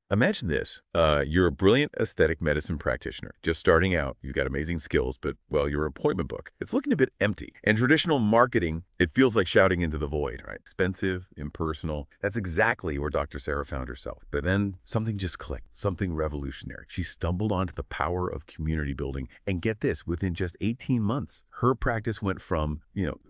Imagine this. You're a brilliant aesthetic medicine practitioner, just starting out. You've got amazing skills, but, well, your appointment book, it's looking a bit empty. And traditional marketing, it feels like shouting into the void, right? Expensive, impersonal. That's exactly where Dr. Sarah found herself. But then something just clicked, something revolutionary. She stumbled onto the power of community building. And get this, within just 18 months, her practice went from,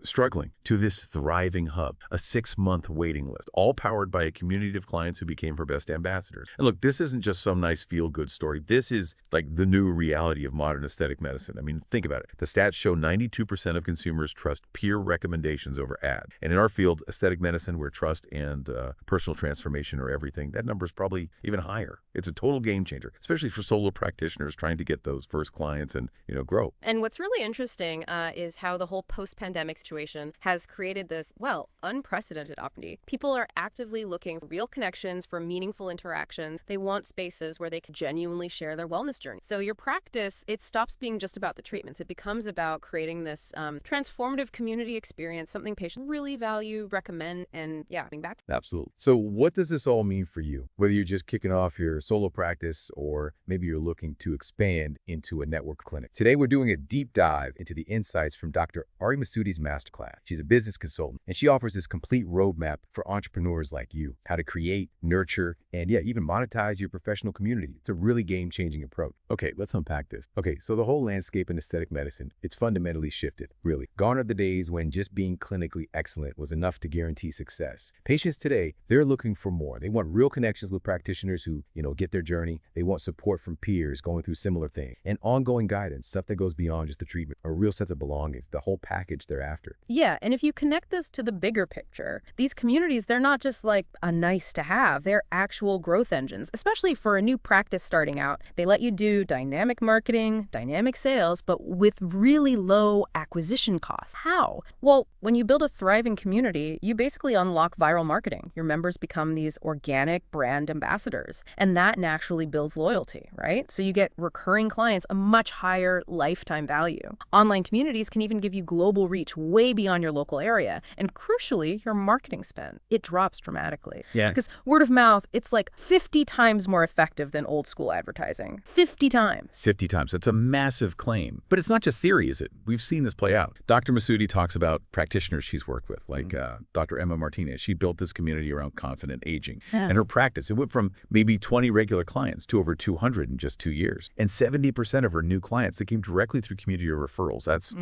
struggling to this thriving hub, a 6-month waiting list, all powered by a community of clients who became her best ambassadors. And look, this isn't just some nice feel-good story. This is like the new reality of modern aesthetic medicine. I mean, think about it. The stats show 92% of consumers trust peer recommendations over ads. And in our field, aesthetic medicine, where trust and personal transformation are everything, that number is probably even higher. It's a total game changer, especially for solo practitioners trying to get those first clients and, grow. And what's really interesting is how the whole post-pandemic situation has created this, well, unprecedented opportunity. People are actively looking for real connections, for meaningful interactions. They want spaces where they can genuinely share their wellness journey. So your practice, it stops being just about the treatments. It becomes about creating this transformative community experience, something patients really value, recommend, and coming back. Absolutely. So what does this all mean for you? Whether you're just kicking off your solo practice or maybe you're looking to expand into a network clinic. Today, we're doing a deep dive into the insights from Dr. Ari Masudi's masterclass. She's a business consultant, and she offers this complete roadmap for entrepreneurs like you, how to create, nurture, and even monetize your professional community. It's a really game-changing approach. Okay, let's unpack this. Okay, so the whole landscape in aesthetic medicine, it's fundamentally shifted, really. Gone are the days when just being clinically excellent was enough to guarantee success. Patients today, they're looking for more. They want real connections with practitioners who, get their journey. They want support from peers going through similar things and ongoing guidance, stuff that goes beyond just the treatment, a real sense of belonging, the whole package they're after. Yeah, and if you connect this to the bigger picture, these communities, they're not just like a nice to have, they're actual growth engines, especially for a new practice starting out. They let you do dynamic marketing, dynamic sales, but with really low acquisition costs. How? Well, when you build a thriving community, you basically unlock viral marketing. Your members become these organic brand ambassadors, and that naturally builds loyalty, right? So you get recurring clients, a much higher lifetime value. Online communities can even give you global reach way beyond your local area. And crucially, your marketing spend, it drops dramatically. Yeah. Because word of mouth, it's like 50 times more effective than old school advertising. 50 times. 50 times. That's a massive claim. But it's not just theory, is it? We've seen this play out. Dr. Masudi talks about practitioners she's worked with, like Dr. Emma Martinez. She built this community around confident aging. Yeah. And her practice, it went from maybe 20 regular clients to over 200 in just 2 years. And 70% of her new clients, they came directly through community referrals. That's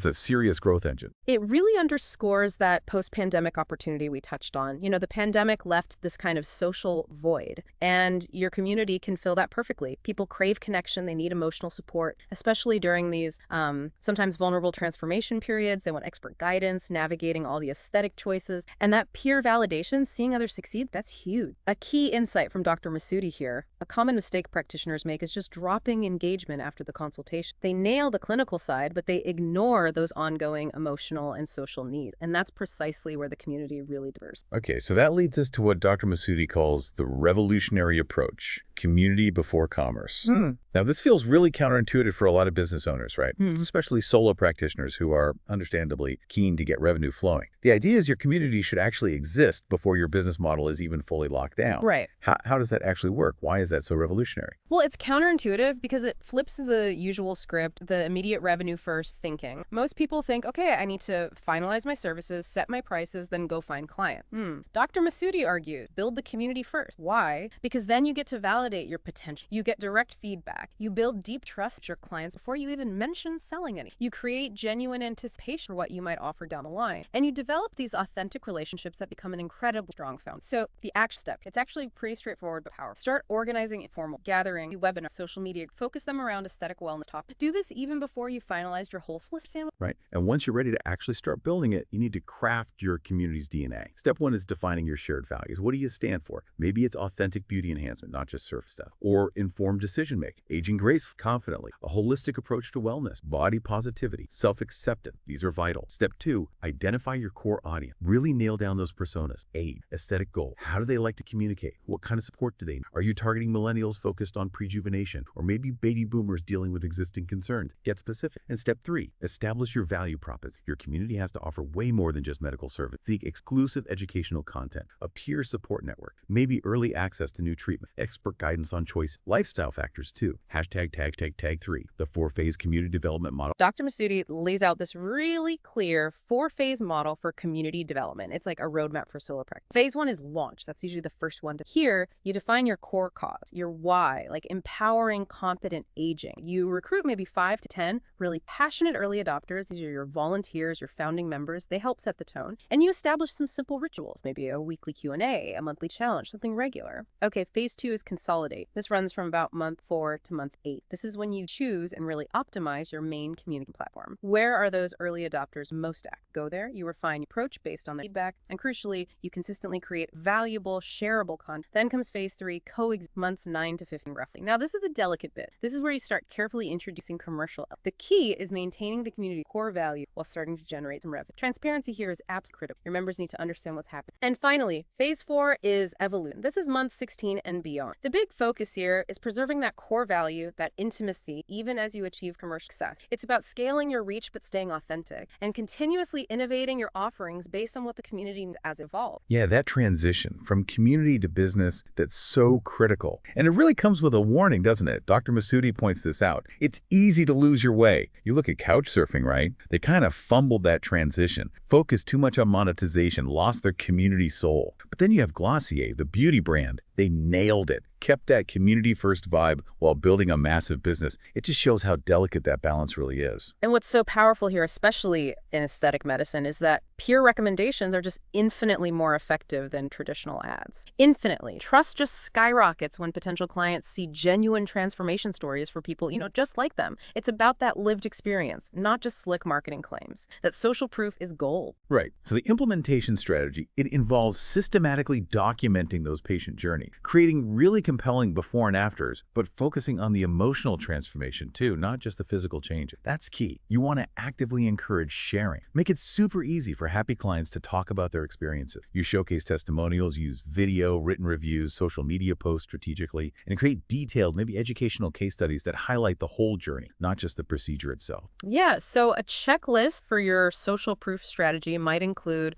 a serious growth engine. It really underscores that post-pandemic opportunity we touched on. The pandemic left this kind of social void, and your community can fill that perfectly. People crave connection. They need emotional support, especially during these sometimes vulnerable transformation periods. They want expert guidance, navigating all the aesthetic choices, and that peer validation, seeing others succeed, that's huge. A key insight from Dr. Masudi here, a common mistake practitioners make is just dropping engagement after the consultation. They nail the clinical side, but they ignore those ongoing emotional and social needs. And that's precisely where the community really differs. Okay, so that leads us to what Dr. Masudi calls the revolutionary approach, community before commerce. Now, this feels really counterintuitive for a lot of business owners, right? Especially solo practitioners who are understandably keen to get revenue flowing. The idea is your community should actually exist before your business model is even fully locked down. Right. How does that actually work? Why is that so revolutionary? Well, it's counterintuitive because it flips the usual script, the immediate revenue first thinking. Most people think, okay, I need to finalize my services, set my prices, then go find clients. Dr. Masudi argued, build the community first. Why? Because then you get to validate your potential. You get direct feedback. You build deep trust with your clients before you even mention selling any. You create genuine anticipation for what you might offer down the line. And you develop these authentic relationships that become an incredibly strong foundation. So the action step, it's actually pretty straightforward but powerful. Start organizing a formal gathering, webinars, social media, focus them around aesthetic wellness topics. Do this even before you finalize your whole list. Right. And once you're ready to actually start building it, you need to craft your community's DNA. Step one is defining your shared values. What do you stand for? Maybe it's authentic beauty enhancement, not just surf stuff. Or informed decision making, aging gracefully, confidently, a holistic approach to wellness, body positivity, self-acceptance. These are vital. Step two, identify your core audience. Really nail down those personas. Age, aesthetic goal. How do they like to communicate? What kind of support do they need? Are you targeting millennials focused on prejuvenation? Or maybe baby boomers dealing with existing concerns? Get specific. And step three, establish your value proposition. Your community has to offer way more than just medical service. Think exclusive educational content, a peer support network, maybe early access to new treatment, expert guidance on choice lifestyle factors too. Tag 3, the 4-phase community development model. Dr. Masudi lays out this really clear 4-phase model for community development. It's like a roadmap for solo practice. Phase 1 is launch. That's usually the first one. Here, you define your core cause, your why, like empowering confident aging. You recruit maybe 5 to 10 really passionate early adopters. These are your volunteers, your founding members. They help set the tone. And you establish some simple rituals, maybe a weekly Q&A, a monthly challenge, something regular. Okay, phase 2 is consolidate. This runs from about month 4 to month 8. This is when you choose and really optimize your main community platform. Where are those early adopters most active? Go there, you refine your approach based on their feedback, and crucially, you consistently create valuable, shareable content. Then comes phase 3, coexist, months 9 to 15 roughly. Now, this is the delicate bit. This is where you start carefully introducing commercial. The key is maintaining the community core value while starting to generate some revenue. Transparency here is absolutely critical. Your members need to understand what's happening. And finally, phase 4 is evolution. This is month 16 and beyond. The big focus here is preserving that core value, that intimacy, even as you achieve commercial success. It's about scaling your reach but staying authentic and continuously innovating your offerings based on what the community has evolved. Yeah, that transition from community to business, that's so critical. And it really comes with a warning, doesn't it? Dr. Masudi points this out. It's easy to lose your way. You look at couch surfing, right? They kind of fumbled that transition, focused too much on monetization, lost their community soul. But then you have Glossier, the beauty brand. They nailed it, kept that community-first vibe while building a massive business. It just shows how delicate that balance really is. And what's so powerful here, especially in aesthetic medicine, is that peer recommendations are just infinitely more effective than traditional ads. Infinitely. Trust just skyrockets when potential clients see genuine transformation stories for people, just like them. It's about that lived experience, not just slick marketing claims. That social proof is gold. Right. So the implementation strategy, it involves systematically documenting those patient journeys, creating really compelling before and afters, but focusing on the emotional transformation too, not just the physical change. That's key. You want to actively encourage sharing. Make it super easy for happy clients to talk about their experiences. You showcase testimonials, use video, written reviews, social media posts strategically, and create detailed, maybe educational case studies that highlight the whole journey, not just the procedure itself. Yeah, so a checklist for your social proof strategy might include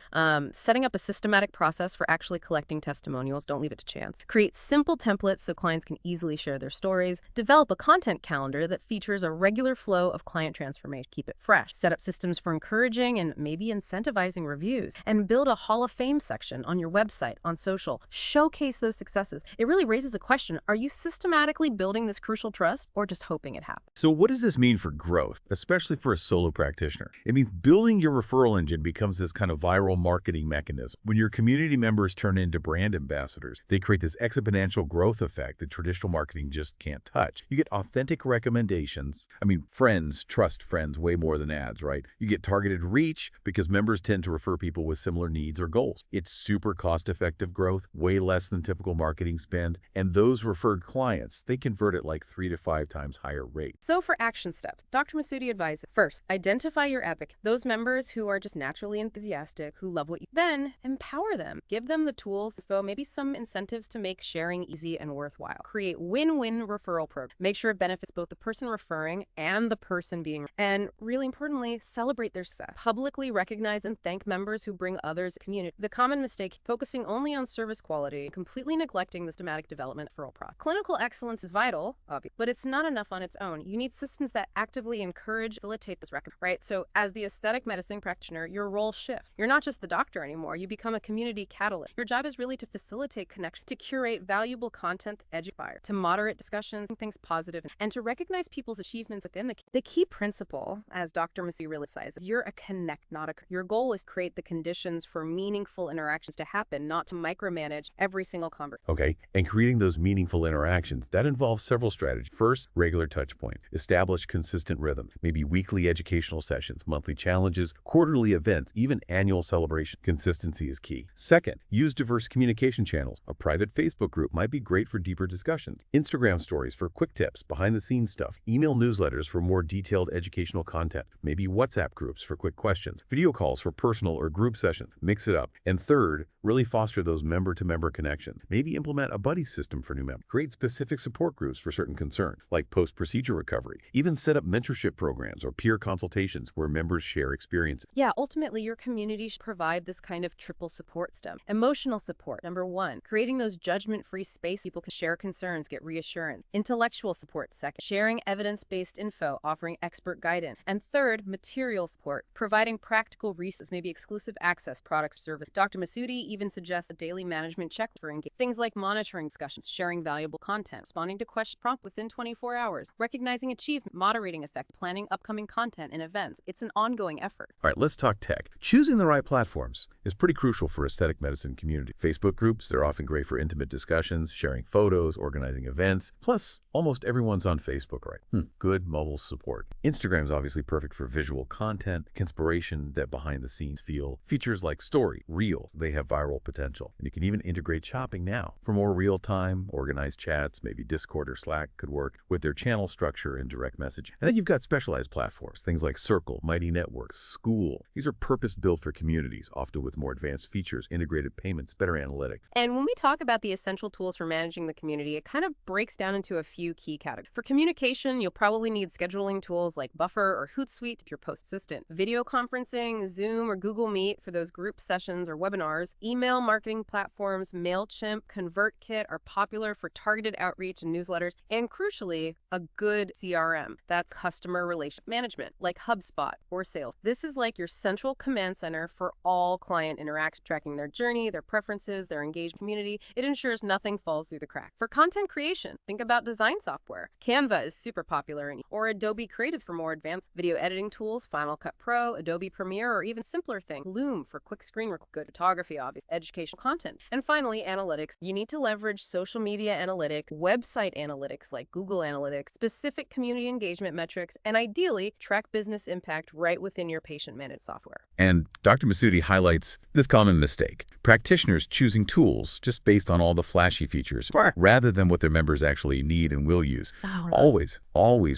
setting up a systematic process for actually collecting testimonials. Don't leave it to chance. Create simple templates so clients can easily share their stories. Develop a content calendar that features a regular flow of client transformation. Keep it fresh. Set up systems for encouraging and maybe incentivizing reviews. And build a Hall of Fame section on your website, on social. Showcase those successes. It really raises a question. Are you systematically building this crucial trust or just hoping it happens? So what does this mean for growth, especially for a solo practitioner? It means building your referral engine becomes this kind of viral marketing mechanism. When your community members turn into brand ambassadors, they create this exponential growth effect that traditional marketing just can't touch. You get authentic recommendations. Friends trust friends way more than ads, right? You get targeted reach because members tend to refer people with similar needs or goals. It's super cost-effective growth, way less than typical marketing spend, and those referred clients, they convert at like 3 to 5 times higher rates. So for action steps, Dr. Masudi advises, first, identify your advocate, those members who are just naturally enthusiastic, who love what you do. Then empower them. Give them the tools, maybe some incentives to make sharing easy and worthwhile. Create win-win referral programs. Make sure it benefits both the person referring and the person being. And really importantly, celebrate their success. Publicly recognize and thank members who bring others to the community. The common mistake, focusing only on service quality, completely neglecting the systematic development referral process. Clinical excellence is vital, obviously, but it's not enough on its own. You need systems that actively encourage, facilitate this record, right? So as the aesthetic medicine practitioner, your role shifts. You're not just the doctor anymore. You become a community catalyst. Your job is really to facilitate connection, to curate valuable content, educate, to moderate discussions, things positive, and to recognize people's achievements within the key principle, as Dr. Masudi really says, is you're a connect, not a. Your goal is to create the conditions for meaningful interactions to happen, not to micromanage every single conversation. Okay, and creating those meaningful interactions, that involves several strategies. First, regular touch point. Establish consistent rhythm, maybe weekly educational sessions, monthly challenges, quarterly events, even annual celebration. Consistency is key. Second, use diverse communication channels. A private Facebook group might be great for deeper discussions. Instagram stories for quick tips, behind-the-scenes stuff. Email newsletters for more detailed educational content. Maybe WhatsApp groups for quick questions. Video calls for personal or group sessions. Mix it up. And third, Really foster those member-to-member connections. Maybe implement a buddy system for new members. Create specific support groups for certain concerns, like post-procedure recovery. Even set up mentorship programs or peer consultations where members share experiences. Yeah, ultimately, your community should provide this kind of triple support stem. Emotional support, number one, creating those judgment-free space people can share concerns, get reassurance. Intellectual support, second, sharing evidence-based info, offering expert guidance. And third, material support, providing practical resources, maybe exclusive access, products, service. Dr. Masudi even suggests a daily management check for engagement. Things like monitoring discussions, sharing valuable content, responding to questions prompt within 24 hours, recognizing achievement, moderating effect, planning upcoming content and events. It's an ongoing effort. All right, let's talk tech. Choosing the right platforms is pretty crucial for aesthetic medicine community. Facebook groups, they're often great for intimate discussions, sharing photos, organizing events. Plus, almost everyone's on Facebook, right? Good mobile support. Instagram's obviously perfect for visual content, inspiration, that behind-the-scenes feel. Features like Story, Reels, they have viral potential. And you can even integrate shopping now. For more real-time, organized chats, maybe Discord or Slack could work with their channel structure and direct messaging. And then you've got specialized platforms, things like Circle, Mighty Networks, School. These are purpose-built for communities, often with more advanced features, integrated payments, better analytics. And when we talk about the essential tools for managing the community, it kind of breaks down into a few key categories. For communication, you'll probably need scheduling tools like Buffer or Hootsuite if you're post assistant. Video conferencing, Zoom or Google Meet for those group sessions or webinars. Email marketing platforms, MailChimp, ConvertKit are popular for targeted outreach and newsletters. And crucially, a good CRM. That's customer relation management, like HubSpot or Sales. This is like your central command center for all client interactions, tracking their journey, their preferences, their engaged community. It ensures nothing falls through the crack. For content creation, think about design software. Canva is super popular, or Adobe Creative for more advanced video editing tools, Final Cut Pro, Adobe Premiere, or even simpler things, Loom for quick screen record, good photography, obvious, educational content. And finally, analytics. You need to leverage social media analytics, website analytics like Google Analytics, specific community engagement metrics, and ideally, track business impact right within your patient-managed software. And Dr. Masudi highlights this common mistake. Practitioners choosing tools just based on all the flashy features rather than what their members actually need and will use. Always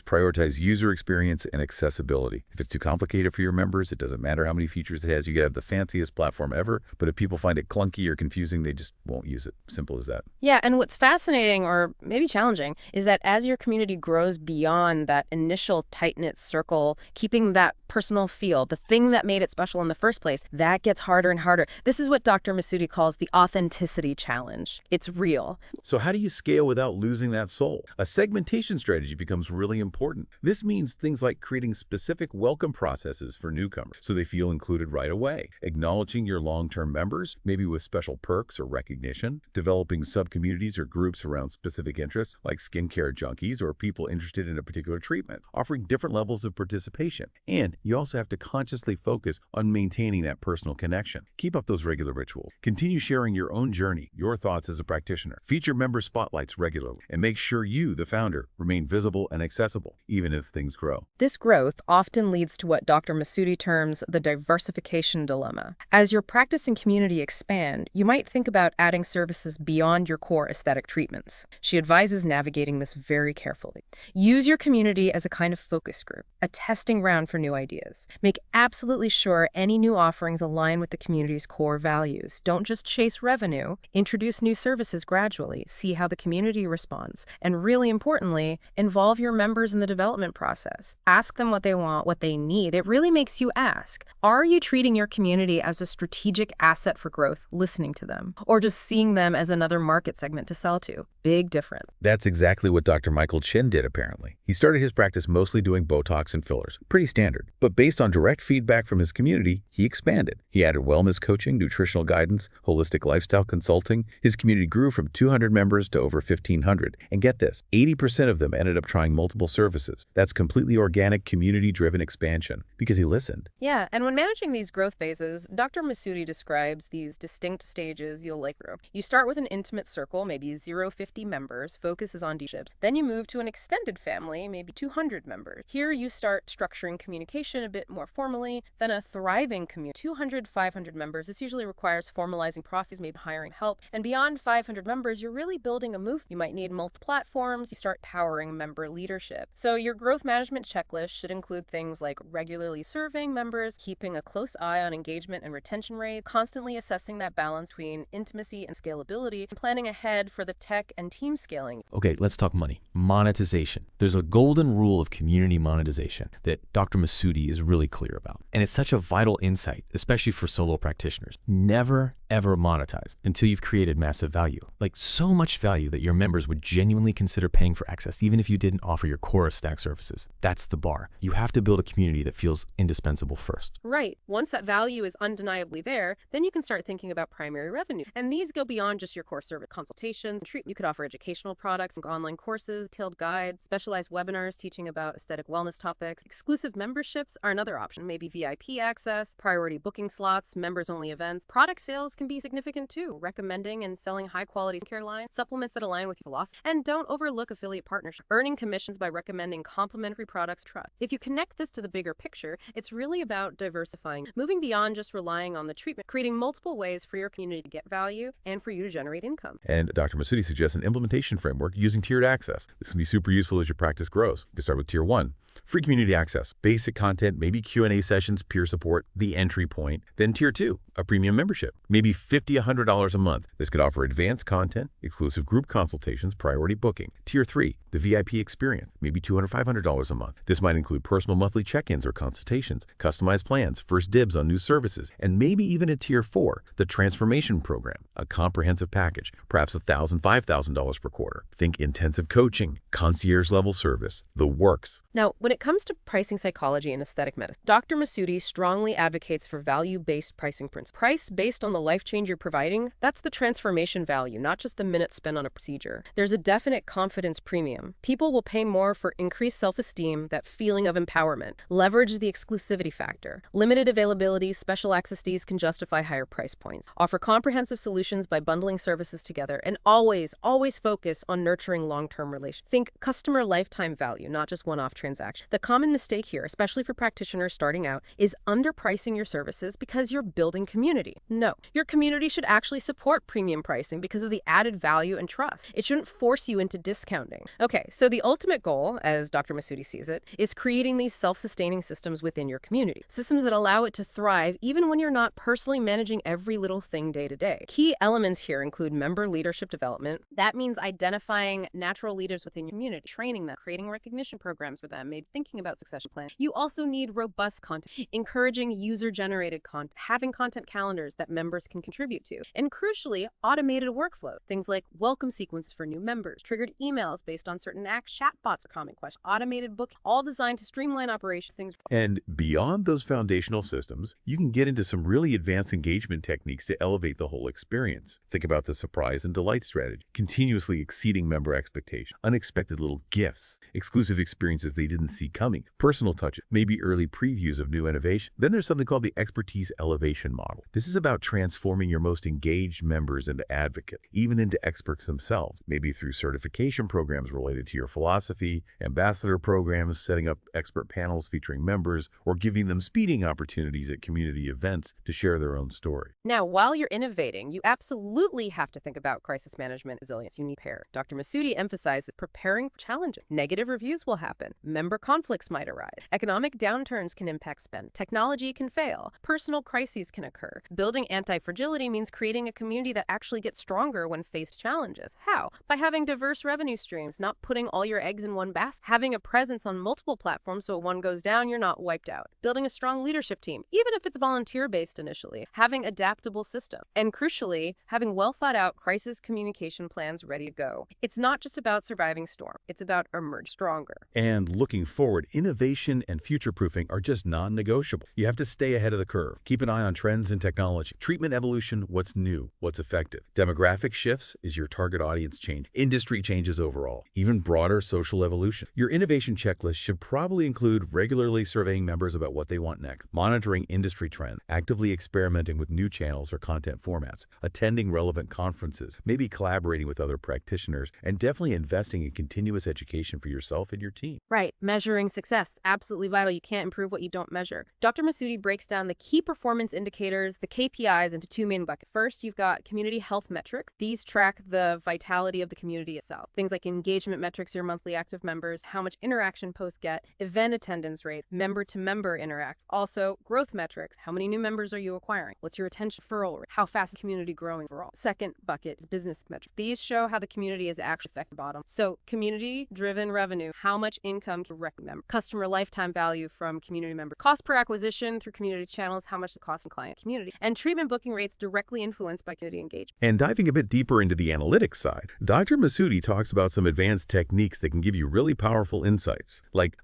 prioritize user experience and accessibility. If it's too complicated for your members, it doesn't matter how many features it has. You could have the fanciest platform ever, but if people find it clunky or confusing, they just won't use it. Simple as that. Yeah, and what's fascinating or maybe challenging is that as your community grows beyond that initial tight-knit circle, keeping that personal feel, the thing that made it special in the first place, that gets harder and harder. This is what Dr. Masudi calls the authenticity challenge. It's real. So how do you scale without losing that soul? A segmentation strategy becomes really important. This means things like creating specific welcome processes for newcomers so they feel included right away, acknowledging your long-term members, maybe with special perks or recognition, developing sub-communities or groups around specific interests like skincare junkies or people interested in a particular treatment, offering different levels of participation. And you also have to consciously focus on maintaining that personal connection. Keep up those regular rituals. Continue sharing your own journey, your thoughts as a practitioner. Feature member spotlights regularly and make sure you, the founder, remain visible and accessible, even as things grow. This growth often leads to what Dr. Masudi terms the diversification dilemma. As your practice and community expand, you might think about adding services beyond your core aesthetic treatments. She advises navigating this very carefully. Use your community as a kind of focus group, a testing ground for new ideas. Make absolutely sure any new offerings align with the community's core values. Don't just chase revenue. Introduce new services gradually. See how the community responds. And really importantly, involve your members in the development process. Ask them what they want, what they need. It really makes you ask, are you treating your community as a strategic asset for growth, listening to them, or just seeing them as another market segment to sell to? Big difference. That's exactly what Dr. Michael Chin did, apparently. He started his practice mostly doing Botox and fillers. Pretty standard. But based on direct feedback from his community, he expanded. He added wellness coaching, nutritional guidance, holistic lifestyle consulting. His community grew from 200 members to over 1,500. And get this, 80% of them ended up trying multiple services. That's completely organic, community-driven expansion because he listened. Yeah, and when managing these growth phases, Dr. Masudi describes these distinct stages you'll like through. You start with an intimate circle, maybe 50 members, focuses on dealerships. Then you move to an extended family, maybe 200 members. Here you start structuring communication a bit more formally. Then a thriving community, 200, 500 members. This usually requires members, formalizing processes, maybe hiring help. And beyond 500 members, you're really building a move. You might need multiple platforms. You start powering member leadership. So your growth management checklist should include things like regularly surveying members, keeping a close eye on engagement and retention rate, constantly assessing that balance between intimacy and scalability, and planning ahead for the tech and team scaling. Okay, let's talk money. Monetization. There's a golden rule of community monetization that Dr. Masudi is really clear about. And it's such a vital insight, especially for solo practitioners. Never, ever monetize until you've created massive value. Like so much value that your members would genuinely consider paying for access, even if you didn't offer your core stack services. That's the bar. You have to build a community that feels indispensable first. Right. Once that value is undeniably there, then you can start thinking about primary revenue. And these go beyond just your core service consultations. You could offer educational products, online courses, detailed guides, specialized webinars teaching about aesthetic wellness topics. Exclusive memberships are another option, maybe VIP access, priority booking slots, members-only events. Product sales can be significant too, recommending and selling high-quality care lines, supplements that align with your philosophy. And don't overlook affiliate partnerships, earning commissions by recommending complementary products. Trust. If you connect this to the bigger picture, it's really about diversifying, moving beyond just relying on the treatment, creating multiple ways for your community to get value and for you to generate income. And Dr. Masudi suggests an implementation framework using tiered access. This can be super useful as your practice grows. You can start with Tier 1. Free community access, basic content, maybe Q&A sessions, peer support, the entry point. Then Tier 2, a premium membership, maybe $50, $100 a month. This could offer advanced content, exclusive group consultations, priority booking. Tier 3, the VIP experience, maybe $200, $500 a month. This might include personal monthly check-ins or consultations, customized plans, first dibs on new services, and maybe even a Tier 4, the transformation program, a comprehensive package, perhaps $1,000, $5,000 per quarter. Think intensive coaching, concierge-level service, the works. Now, when it comes to pricing psychology and aesthetic medicine, Dr. Masudi strongly advocates for value-based pricing principles. Price based on the life change you're providing, that's the transformation value, not just the minutes spent on a procedure. There's a definite confidence premium. People will pay more for increased self-esteem, that feeling of empowerment. Leverage the exclusivity factor. Limited availability, special access deals can justify higher price points. Offer comprehensive solutions by bundling services together, and always focus on nurturing long-term relations. Think customer lifetime value, not just one-off transaction. The common mistake here, especially for practitioners starting out, is underpricing your services because you're building community. No, your community should actually support premium pricing because of the added value and trust. It shouldn't force you into discounting. Okay, so the ultimate goal, as Dr. Masudi sees it, is creating these self-sustaining systems within your community. Systems that allow it to thrive even when you're not personally managing every little thing day to day. Key elements here include member leadership development. That means identifying natural leaders within your community, training them, creating recognition programs for them, maybe thinking about succession plans. You also need robust content, encouraging user-generated content, having content calendars that members can contribute to, and crucially, automated workflow. Things like welcome sequences for new members, triggered emails based on certain acts, chatbots or common questions, automated book, all designed to streamline operation things. And beyond those foundational systems, you can get into some really advanced engagement techniques to elevate the whole experience. Think about the surprise and delight strategy, continuously exceeding member expectations, unexpected little gifts, exclusive experiences they didn't see coming, personal touches, maybe early previews of new innovation. Then there's something called the expertise elevation model. This is about transforming your most engaged members into advocates, even into experts themselves, maybe through certification programs related to your philosophy, ambassador programs, setting up expert panels featuring members, or giving them speaking opportunities at community events to share their own story. Now, while you're innovating, you absolutely have to think about crisis management resilience. You need pair. Dr. Masudi emphasized that preparing for challenges. Negative reviews will happen. Member conflicts might arise. Economic downturns can impact spend. Technology can fail. Personal crises can occur. Building anti-fragility means creating a community that actually gets stronger when faced challenges. How? By having diverse revenue streams, not putting all your eggs in one basket. Having a presence on multiple platforms so if one goes down, you're not wiped out. Building a strong leadership team, even if it's volunteer-based initially. Having adaptable systems. And crucially, having well-thought-out crisis communication plans ready to go. It's not just about surviving storm. It's about emerge stronger. And looking forward, innovation and future-proofing are just non-negotiable. You have to stay ahead of the curve. Keep an eye on trends in technology, treatment evolution, what's new, what's effective. Demographic shifts is your target audience change. Industry changes overall, even broader social evolution. Your innovation checklist should probably include regularly surveying members about what they want next, monitoring industry trends, actively experimenting with new channels or content formats, attending relevant conferences, maybe collaborating with other practitioners, and definitely investing in continuous education for yourself and your team. Right. Measure Measuring success, absolutely vital. You can't improve what you don't measure. Dr. Masudi breaks down the key performance indicators, the KPIs, into two main buckets. First, you've got community health metrics. These track the vitality of the community itself. Things like engagement metrics, your monthly active members, how much interaction posts get, event attendance rate, member-to-member interacts. Also, growth metrics. How many new members are you acquiring? What's your retention referral rate? How fast is the community growing overall? Second bucket is business metrics. These show how the community is actually affected bottom. So, community-driven revenue, how much income direct member, customer lifetime value from community member, cost per acquisition through community channels, how much the cost in client community, and treatment booking rates directly influenced by community engagement. And diving a bit deeper into the analytics side, Dr. Masudi talks about some advanced techniques that can give you really powerful insights, like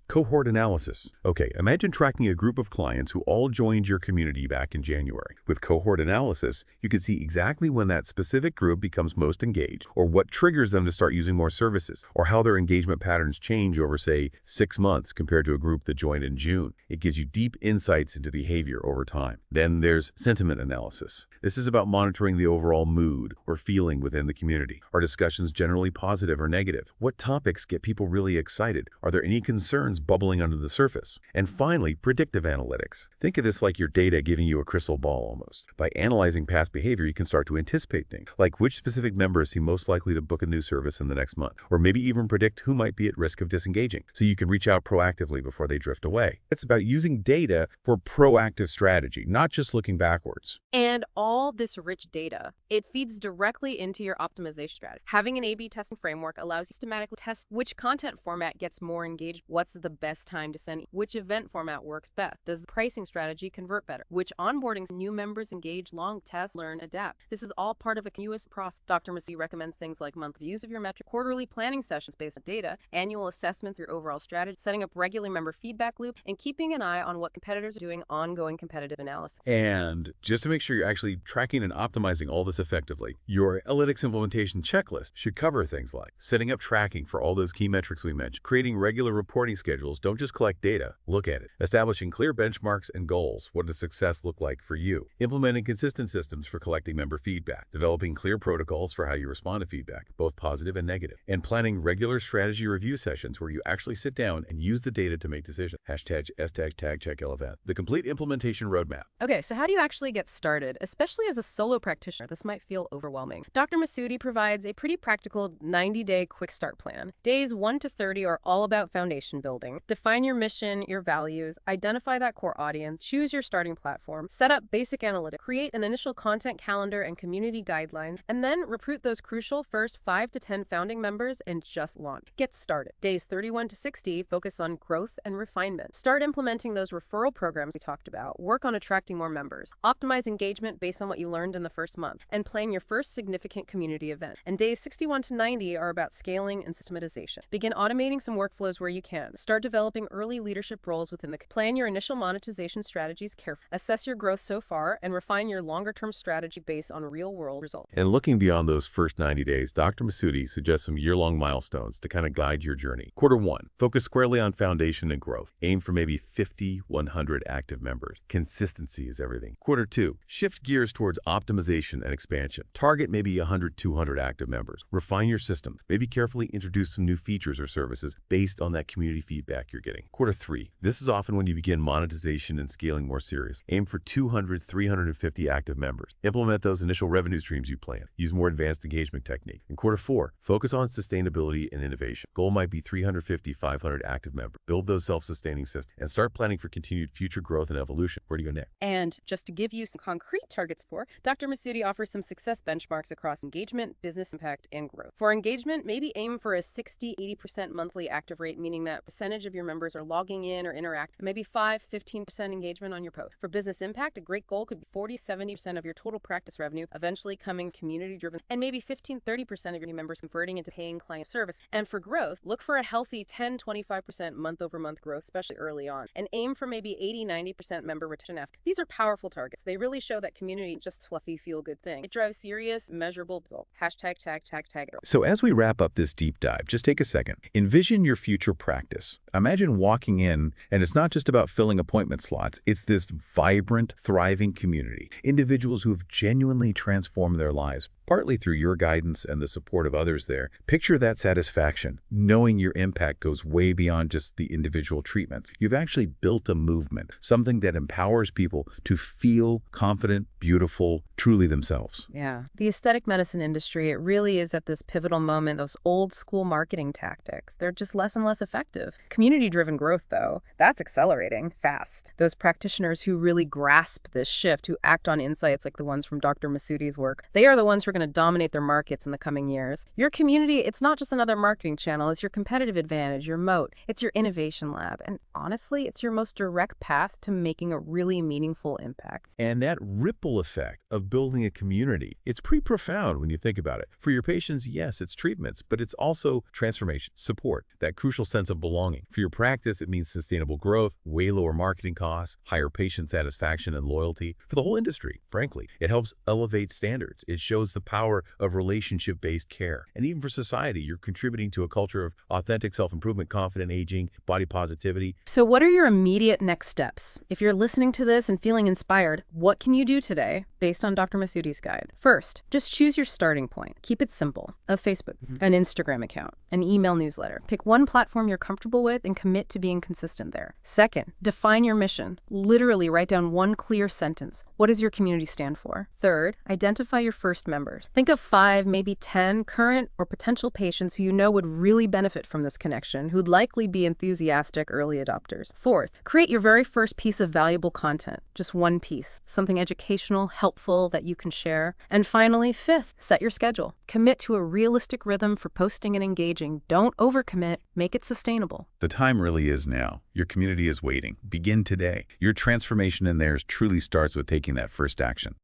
cohort analysis. Okay, imagine tracking a group of clients who all joined your community back in January. With cohort analysis, you can see exactly when that specific group becomes most engaged, or what triggers them to start using more services, or how their engagement patterns change over, say, 6 months compared to a group that joined in June. It gives you deep insights into behavior over time. Then there's sentiment analysis. This is about monitoring the overall mood or feeling within the community. Are discussions generally positive or negative? What topics get people really excited? Are there any concerns bubbling under the surface? And finally, predictive analytics. Think of this like your data giving you a crystal ball almost. By analyzing past behavior, you can start to anticipate things, like which specific members seem most likely to book a new service in the next month, or maybe even predict who might be at risk of disengaging, so you can reach out proactively before they drift away. It's about using data for proactive strategy, not just looking backwards. And all this rich data, it feeds directly into your optimization strategy. Having an A/B testing framework allows you to systematically test which content format gets more engaged, what's the best time to send, which event format works best, does the pricing strategy convert better, which onboarding new members engage, long test, learn, adapt. This is all part of a continuous process. Dr. Masudi recommends things like monthly views of your metric, quarterly planning sessions based on data, annual assessments of your overall strategy, setting up regular member feedback loop, and keeping an eye on what competitors are doing, ongoing competitive analysis. And just to make sure you're actually tracking and optimizing all this effectively, your analytics implementation checklist should cover things like setting up tracking for all those key metrics we mentioned, creating regular reporting schedules, don't just collect data, look at it, establishing clear benchmarks and goals, what does success look like for you, implementing consistent systems for collecting member feedback, developing clear protocols for how you respond to feedback, both positive and negative, and planning regular strategy review sessions where you actually sit down and use the data to make decisions. #tag the complete implementation roadmap. Okay, so how do you actually get started? Especially as a solo practitioner, this might feel overwhelming. Dr. Masudi provides a pretty practical 90-day quick start plan. Days 1 to 30 are all about foundation building. Define your mission, your values, identify that core audience, choose your starting platform, set up basic analytics, create an initial content calendar and community guidelines, and then recruit those crucial first 5 to 10 founding members and just launch. Get started. Days 31 to 60 focus on growth and refinement. Start implementing those referral programs we talked about. Work on attracting more members. Optimize engagement based on what you learned in the first month, and plan your first significant community event. And days 61 to 90 are about scaling and systematization. Begin automating some workflows where you can. Start developing early leadership roles within the plan your initial monetization strategies carefully. Assess your growth so far and refine your longer-term strategy based on real-world results. And looking beyond those first 90 days, Dr. Masudi suggests some year-long milestones to kind of guide your journey. Quarter 1, focus squarely on foundation and growth. Aim for maybe 50, 100 active members. Consistency is everything. Quarter 2, shift gears towards optimization and expansion. Target maybe 100, 200 active members. Refine your system. Maybe carefully introduce some new features or services based on that community feedback you're getting. Quarter 3, this is often when you begin monetization and scaling more serious. Aim for 200, 350 active members. Implement those initial revenue streams you plan. Use more advanced engagement technique. In quarter 4, focus on sustainability and innovation. Goal might be 350, 500 active members. Build those self-sustaining systems and start planning for continued future growth and evolution. Where do you go next? And just to give you some concrete targets for, Dr. Masudi offers some success benchmarks across engagement, business impact, and growth. For engagement, maybe aim for a 60-80% monthly active rate, meaning that percentage of your members are logging in or interact, maybe 5-15% engagement on your post. For business impact, a great goal could be 40-70% of your total practice revenue eventually coming community-driven, and maybe 15-30% of your new members converting into paying client service. And for growth, look for a healthy 10-25% month-over-month growth, especially early on, and aim for maybe 80-90% member retention after. These are powerful targets. They really show that community is just a fluffy, feel-good thing. It drives serious, measurable results. #tag. So as we wrap up this deep dive, just take a second. Envision your future practice. Imagine walking in, and it's not just about filling appointment slots. It's this vibrant, thriving community. Individuals who have genuinely transformed their lives partly through your guidance and the support of others there. Picture that satisfaction, knowing your impact goes way beyond just the individual treatments. You've actually built a movement, something that empowers people to feel confident, beautiful, truly themselves. Yeah. The aesthetic medicine industry, it really is at this pivotal moment. Those old school marketing tactics, they're just less and less effective. Community-driven growth, though, that's accelerating fast. Those practitioners who really grasp this shift, who act on insights like the ones from Dr. Masoudi's work, they are the ones who are going to dominate their markets in the coming years. Your community, it's not just another marketing channel. It's your competitive advantage, your moat. It's your innovation lab. And honestly, it's your most direct path to making a really meaningful impact. And that ripple effect of building a community, it's pretty profound when you think about it. For your patients, yes, it's treatments, but it's also transformation, support, that crucial sense of belonging. For your practice, it means sustainable growth, way lower marketing costs, higher patient satisfaction and loyalty. For the whole industry, frankly, it helps elevate standards. It shows the power of relationship-based care. And even for society, you're contributing to a culture of authentic self-improvement, confident aging, body positivity. So what are your immediate next steps? If you're listening to this and feeling inspired, what can you do today based on Dr. Masoudi's guide? First, just choose your starting point. Keep it simple. A Facebook, an Instagram account, an email newsletter. Pick one platform you're comfortable with and commit to being consistent there. Second, define your mission. Literally write down one clear sentence. What does your community stand for? Third, identify your first members. Think of 5, maybe 10 current or potential patients who you know would really benefit from this connection, who'd likely be enthusiastic early adopters. Fourth, create your very first piece of valuable content. Just one piece, something educational, helpful that you can share. And finally, fifth, set your schedule. Commit to a realistic rhythm for posting and engaging. Don't overcommit. Make it sustainable. The time really is now. Your community is waiting. Begin today. Your transformation in theirs truly starts with taking that first action.